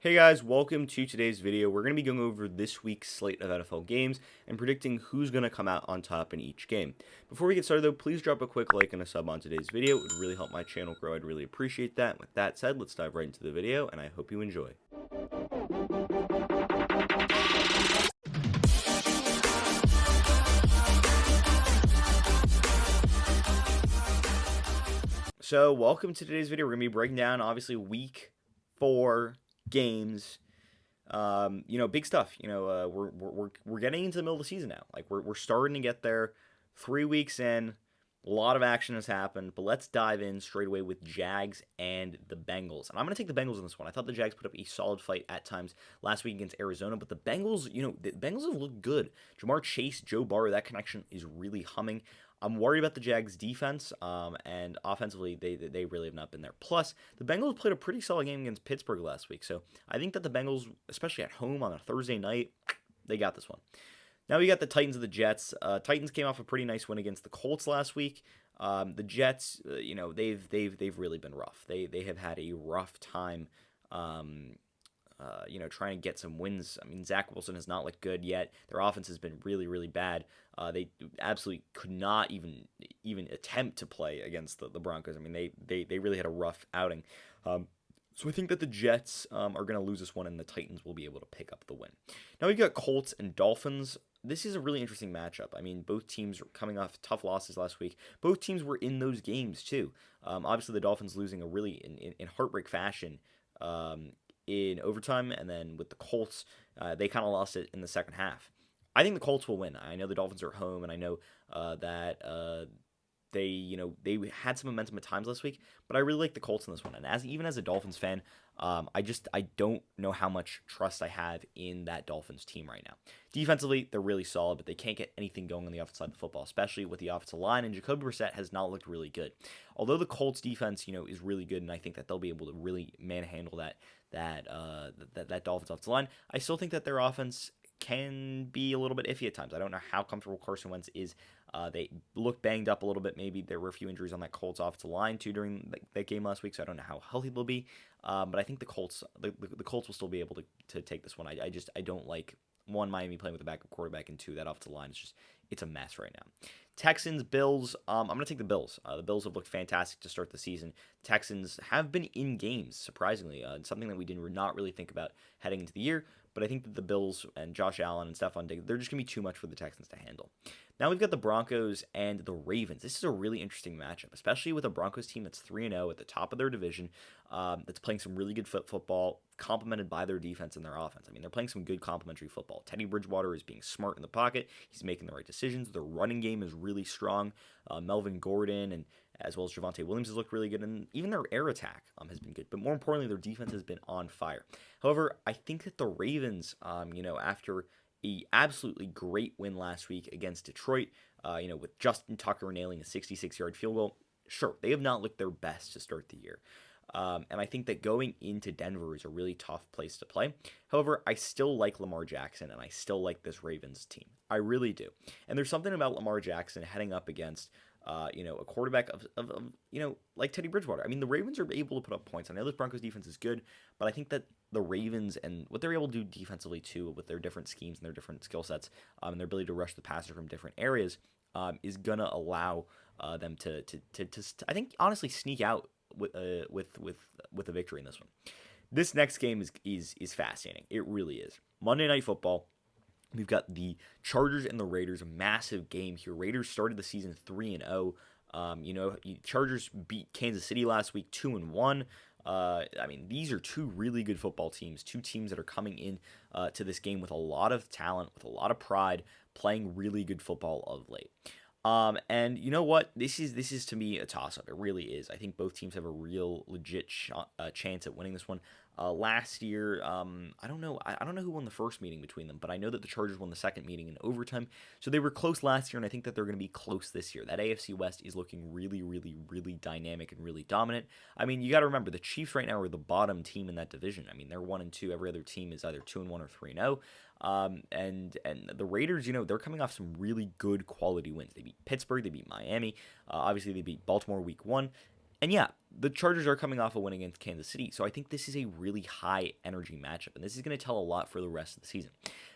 Hey guys, welcome to today's video. We're going to be going over this week's slate of NFL games and predicting who's going to come out on top in each game. Before we get started though, please drop a quick like and a sub on today's video. It would really help my channel grow. I'd really appreciate that. With that said, let's dive right into the video and I hope you enjoy. So welcome to today's video. We're going to be breaking down obviously week 4 games. Big stuff. We're getting into the middle of the season now. Like we're starting to get there. 3 weeks in, a lot of action has happened. But let's dive in straight away with Jags and the Bengals. And I'm gonna take the Bengals in this one. I thought the Jags put up a solid fight at times last week against Arizona, but the Bengals, the Bengals have looked good. Jamar Chase, Joe Burrow, that connection is really humming. I'm worried about the Jags' defense, and offensively, they really have not been there. Plus, the Bengals played a pretty solid game against Pittsburgh last week, so I think that the Bengals, especially at home on a Thursday night, they got this one. Now we got the Titans and the Jets. Titans came off a pretty nice win against the Colts last week. The Jets, they've really been rough. They have had a rough time. Trying to get some wins. I mean, Zach Wilson has not looked good yet. Their offense has been really, really bad. They absolutely could not even attempt to play against the Broncos. I mean, they really had a rough outing. So I think that the Jets are going to lose this one, and the Titans will be able to pick up the win. Now we've got Colts and Dolphins. This is a really interesting matchup. I mean, both teams are coming off tough losses last week. Both teams were in those games too. Obviously, the Dolphins losing a really in heartbreak fashion. In overtime, and then with the Colts, they kind of lost it in the second half. I think the Colts will win. I know the Dolphins are at home, and I know that they had some momentum at times last week, but I really like the Colts in this one. And even as a Dolphins fan, I don't know how much trust I have in that Dolphins team right now. Defensively, they're really solid, but they can't get anything going on the offensive side of the football, especially with the offensive line. And Jacoby Brissett has not looked really good. Although the Colts defense, is really good, and I think that they'll be able to really manhandle that Dolphins offensive line, I still think that their offense can be a little bit iffy at times. I don't know how comfortable Carson Wentz is. They look banged up a little bit. Maybe there were a few injuries on that Colts offensive line too during that game last week, so I don't know how healthy they'll be. But I think the Colts will still be able to take this one. I don't like one, Miami playing with a backup quarterback, and two, that offensive line is it's a mess right now. Texans, Bills. I'm going to take the Bills. The Bills have looked fantastic to start the season. Texans have been in games, surprisingly. Something that we did not really think about heading into the year. But I think that the Bills and Josh Allen and Stephon Diggs, they're just going to be too much for the Texans to handle. Now we've got the Broncos and the Ravens. This is a really interesting matchup, especially with a Broncos team that's 3-0 at the top of their division, that's playing some really good football, complemented by their defense and their offense. I mean, they're playing some good complementary football. Teddy Bridgewater is being smart in the pocket. He's making the right decisions. Their running game is really strong. Melvin Gordon and as well as Javonte Williams has looked really good, and even their air attack has been good. But more importantly, their defense has been on fire. However, I think that the Ravens, after a absolutely great win last week against Detroit, with Justin Tucker nailing a 66-yard field goal, sure, they have not looked their best to start the year. And I think that going into Denver is a really tough place to play. However, I still like Lamar Jackson, and I still like this Ravens team. I really do. And there's something about Lamar Jackson heading up against a quarterback of like Teddy Bridgewater. I mean, the Ravens are able to put up points. I know this Broncos defense is good, but I think that the Ravens and what they're able to do defensively too, with their different schemes and their different skill sets, and their ability to rush the passer from different areas, is gonna allow them to I think honestly sneak out with a victory in this one. This next game is fascinating. It really is. Monday Night Football. We've got the Chargers and the Raiders, a massive game here. Raiders started the season 3-0. Chargers beat Kansas City last week 2-1. I mean, these are two really good football teams, two teams that are coming in to this game with a lot of talent, with a lot of pride, playing really good football of late. And you know what? This is to me a toss-up. It really is. I think both teams have a real legit chance at winning this one. Last year, I don't know who won the first meeting between them, but I know that the Chargers won the second meeting in overtime. So they were close last year, and I think that they're going to be close this year. That AFC West is looking really, really, really dynamic and really dominant. I mean, you got to remember the Chiefs right now are the bottom team in that division. I mean, they're 1-2. Every other team is either 2-1 or 3-0. And the Raiders, they're coming off some really good quality wins. They beat Pittsburgh, they beat Miami, obviously they beat Baltimore week 1. And yeah, the Chargers are coming off a win against Kansas City, so I think this is a really high energy matchup, and this is going to tell a lot for the rest of the season.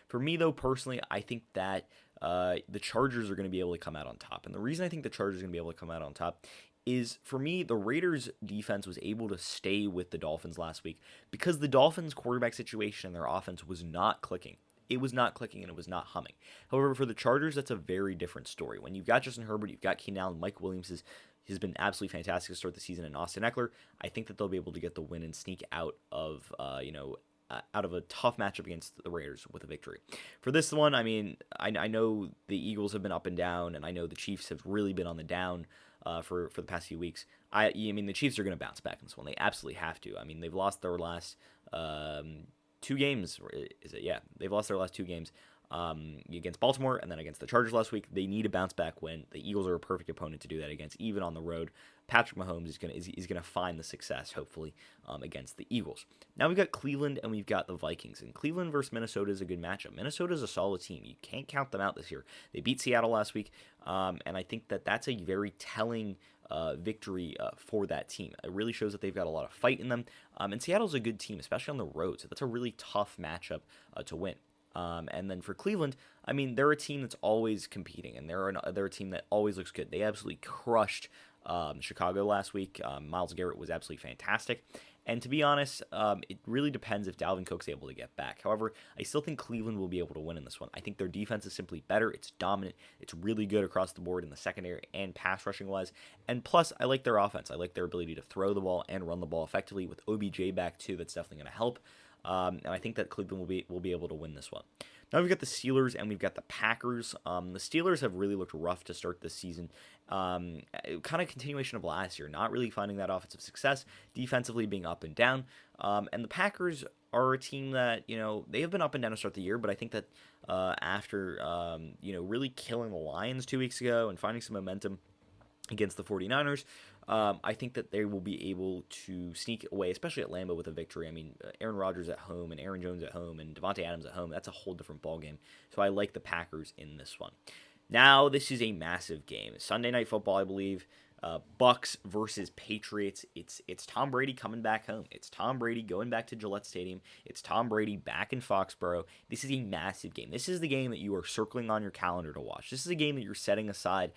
For me, though, personally, I think that the Chargers are going to be able to come out on top, and the reason I think the Chargers are going to be able to come out on top is, for me, the Raiders' defense was able to stay with the Dolphins last week because the Dolphins' quarterback situation and their offense was not clicking. It was not clicking and it was not humming. However, for the Chargers, that's a very different story. When you've got Justin Herbert, you've got Keenan Allen, Mike Williams has been absolutely fantastic to start the season, and Austin Eckler, I think that they'll be able to get the win and sneak out of out of a tough matchup against the Raiders with a victory. For this one, I mean, I know the Eagles have been up and down, and I know the Chiefs have really been on the down for the past few weeks. I mean, the Chiefs are going to bounce back in this one. They absolutely have to. I mean, they've lost their last 2 games. Is it? Yeah, they've lost their last 2 games against Baltimore and then against the Chargers last week. They need a bounce back win. The Eagles are a perfect opponent to do that against, even on the road. Patrick Mahomes is gonna find the success, hopefully, against the Eagles. Now we've got Cleveland and we've got the Vikings. And Cleveland versus Minnesota is a good matchup. Minnesota is a solid team. You can't count them out this year. They beat Seattle last week, and I think that that's a very telling victory for that team. It really shows that they've got a lot of fight in them. And Seattle's a good team, especially on the road. So that's a really tough matchup to win. And then for Cleveland, I mean, they're a team that's always competing, and they're a team that always looks good. They absolutely crushed Chicago last week. Myles Garrett was absolutely fantastic. And to be honest, it really depends if Dalvin Cook's able to get back. However, I still think Cleveland will be able to win in this one. I think their defense is simply better. It's dominant. It's really good across the board in the secondary and pass rushing wise. And plus, I like their offense. I like their ability to throw the ball and run the ball effectively. With OBJ back too, that's definitely going to help. And I think that Cleveland will be able to win this one. Now we've got the Steelers and we've got the Packers. The Steelers have really looked rough to start this season. Kind of continuation of last year, not really finding that offensive success, defensively being up and down. And the Packers are a team that, they have been up and down to start the year, but I think that after, really killing the Lions 2 weeks ago and finding some momentum against the 49ers, I think that they will be able to sneak away, especially at Lambeau, with a victory. I mean, Aaron Rodgers at home and Aaron Jones at home and Devontae Adams at home, that's a whole different ballgame. So I like the Packers in this one. Now, this is a massive game. Sunday Night Football, I believe. Bucks versus Patriots. It's Tom Brady coming back home. It's Tom Brady going back to Gillette Stadium. It's Tom Brady back in Foxborough. This is a massive game. This is the game that you are circling on your calendar to watch. This is a game that you're setting aside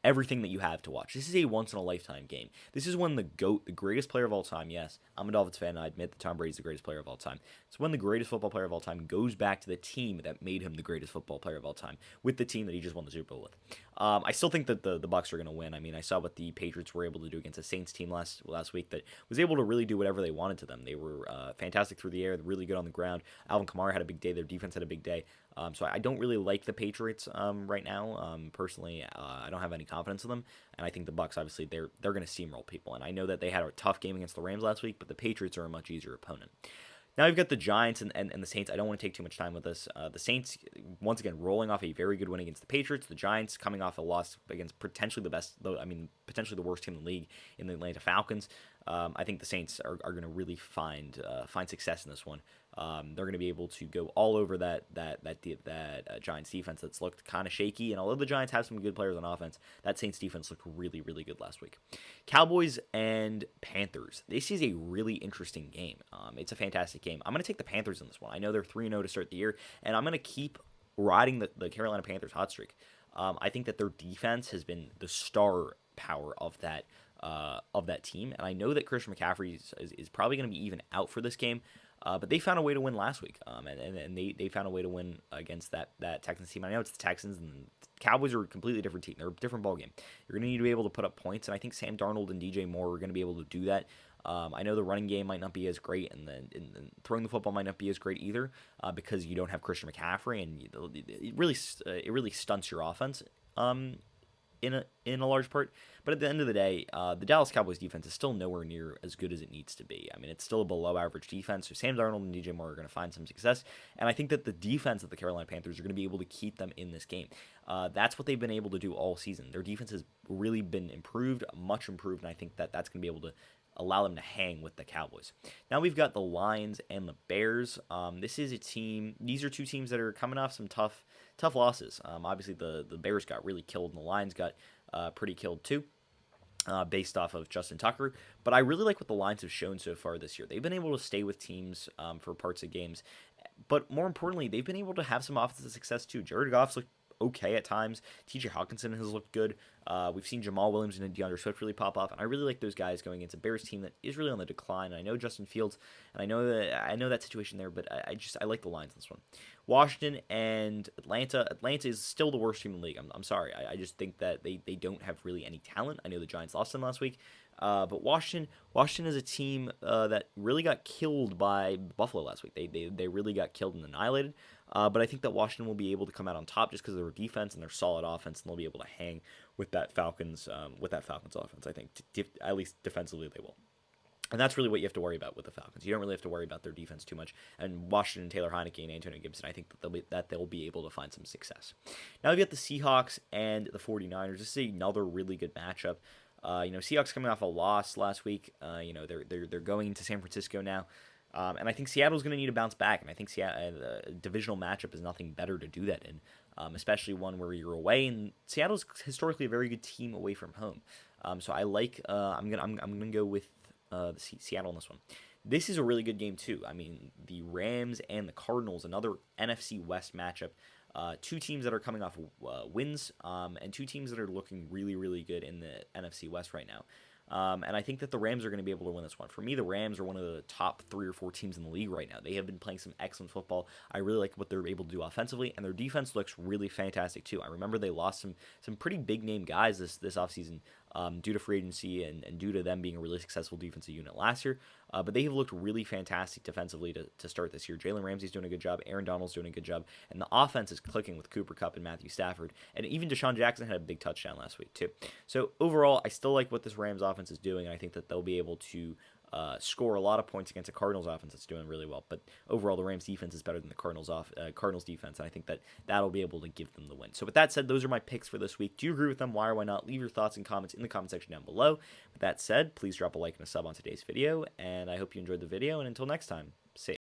everything that you have to watch. This is a once-in-a-lifetime game. This is when the GOAT, the greatest player of all time, yes, I'm a Dolphins fan, and I admit that Tom Brady's the greatest player of all time. It's when the greatest football player of all time goes back to the team that made him the greatest football player of all time, with the team that he just won the Super Bowl with. I still think that the Bucs are going to win. I mean, I saw what the Patriots were able to do against the Saints team last week that was able to really do whatever they wanted to them. They were fantastic through the air, really good on the ground. Alvin Kamara had a big day. Their defense had a big day. So I don't really like the Patriots right now. Personally, I don't have any confidence in them, and I think the Bucs, obviously, they're going to steamroll people. And I know that they had a tough game against the Rams last week, but the Patriots are a much easier opponent. Now we've got the Giants and the Saints. I don't want to take too much time with this. The Saints, once again, rolling off a very good win against the Patriots. The Giants coming off a loss against potentially the worst team in the league in the Atlanta Falcons. I think the Saints are going to really find success in this one. They're going to be able to go all over that Giants defense that's looked kind of shaky. And although the Giants have some good players on offense, that Saints defense looked really, really good last week. Cowboys and Panthers. This is a really interesting game. It's a fantastic game. I'm going to take the Panthers in this one. I know they're 3-0 to start the year, and I'm going to keep riding the Carolina Panthers hot streak. I think that their defense has been the star power of that team, and I know that Christian McCaffrey is probably going to be even out for this game. But they found a way to win last week, and they found a way to win against that Texans team. I know it's the Texans, and the Cowboys are a completely different team. They're a different ballgame. You're going to need to be able to put up points, and I think Sam Darnold and DJ Moore are going to be able to do that. I know the running game might not be as great, and then throwing the football might not be as great either, because you don't have Christian McCaffrey, and it really stunts your offense. In a large part, but at the end of the day, the Dallas Cowboys defense is still nowhere near as good as it needs to be. I mean, it's still a below average defense. So Sam Darnold and DJ Moore are going to find some success, and I think that the defense of the Carolina Panthers are going to be able to keep them in this game. That's what they've been able to do all season. Their defense has really been improved, much improved, and I think that that's going to be able to allow them to hang with the Cowboys. Now we've got the Lions and the Bears. This is a team. These are two teams that are coming off some tough losses. Obviously, the Bears got really killed, and the Lions got pretty killed too. based off of Justin Tucker. But I really like what the Lions have shown so far this year. They've been able to stay with teams for parts of games, but more importantly, they've been able to have some offensive success too. Jared Goff's looked okay at times. TJ Hawkinson has looked good. We've seen Jamal Williams and DeAndre Swift really pop off, and I really like those guys going against a Bears team that is really on the decline. And I know Justin Fields, and I know that situation there, but I like the Lions in this one. Washington and Atlanta. Atlanta is still the worst team in the league. I'm sorry. I just think that they don't have really any talent. I know the Giants lost them last week. But Washington is a team that really got killed by Buffalo last week. They really got killed and annihilated. But I think that Washington will be able to come out on top just because of their defense and their solid offense, and they'll be able to hang with that Falcons offense. I think at least defensively they will. And that's really what you have to worry about with the Falcons. You don't really have to worry about their defense too much. And Washington, Taylor Heineke, and Antonio Gibson, I think that they'll be able to find some success. Now we've got the Seahawks and the 49ers. This is another really good matchup. Seahawks coming off a loss last week. They're going to San Francisco now. And I think Seattle's going to need to bounce back. And I think the divisional matchup is nothing better to do that in, especially one where you're away. And Seattle's historically a very good team away from home. So I like. I'm gonna go with Seattle in this one. This is a really good game too. I mean, the Rams and the Cardinals, another NFC West matchup. Two teams that are coming off wins, and two teams that are looking really, really good in the NFC West right now. And I think that the Rams are going to be able to win this one. For me, the Rams are one of the top 3 or 4 teams in the league right now. They have been playing some excellent football. I really like what they're able to do offensively, and their defense looks really fantastic too. I remember they lost some pretty big name guys this offseason due to free agency and due to them being a really successful defensive unit last year. But they have looked really fantastic defensively to start this year. Jalen Ramsey's doing a good job. Aaron Donald's doing a good job. And the offense is clicking with Cooper Kupp and Matthew Stafford. And even Deshaun Jackson had a big touchdown last week too. So overall, I still like what this Rams offense is doing. And I think that they'll be able to score a lot of points against a Cardinals offense that's doing really well. But overall, the Rams defense is better than the Cardinals defense, and I think that that'll be able to give them the win. So with that said, those are my picks for this week. Do you agree with them? Why or why not? Leave your thoughts and comments in the comment section down below. With that said, please drop a like and a sub on today's video, and I hope you enjoyed the video, and until next time, see ya.